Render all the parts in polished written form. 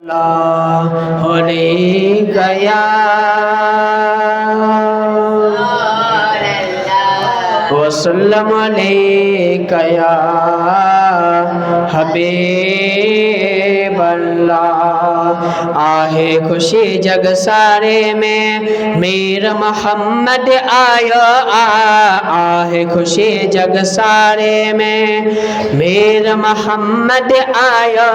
होले गया वसल्लम अलैका हबीबल्लाह। आहे खुशी जग सारे में मेरा मोहम्मद आया। आहे खुशी जग सारे में मेरा मोहम्मद आया।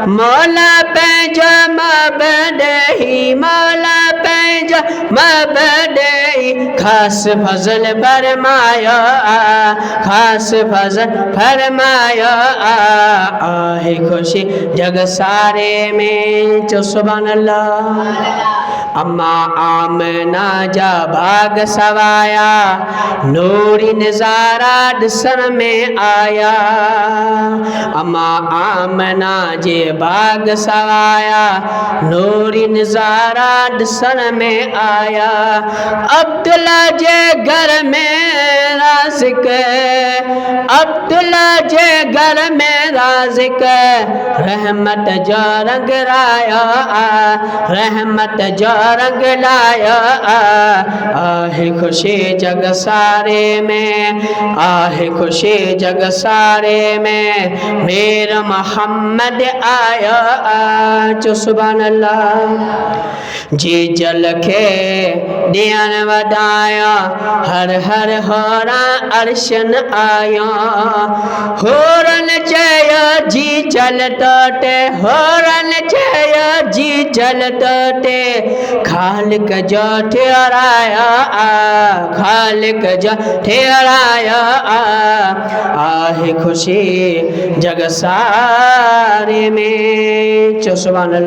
मौला पैजा मबदही मौला पैजा मबदही खास फजल फरमाया खास फजल फरमाया। आहे खुशी जग सारे में जो सुभान अल्लाह। अम्मा आमना जा भाग सवाया नूरी नजारा दिसन में आया। अम्मा आमना जे भाग सवाया नूरी नजारा दिसन में आया। अब्दुल्ला जे घर में राज़िक अब्दुल्ला जे घर में राज़िक रहमत जो रंग लाया रहमत जो रंग लाया। आहे खुशी जग सारे में आहे खुशी जग सारे में मेरा मोहम्मद आया। जो सुभान अल्लाह। जी जल के दियन वदाया हर हर होरा अर्शन आया। होरन चया जी चल टोटे होरन चया जी चल टोटे खालिक जो ठहराया खालिक जो ठहराया। आहे खुशी जग सारे में। जो सुभान अल्लाह।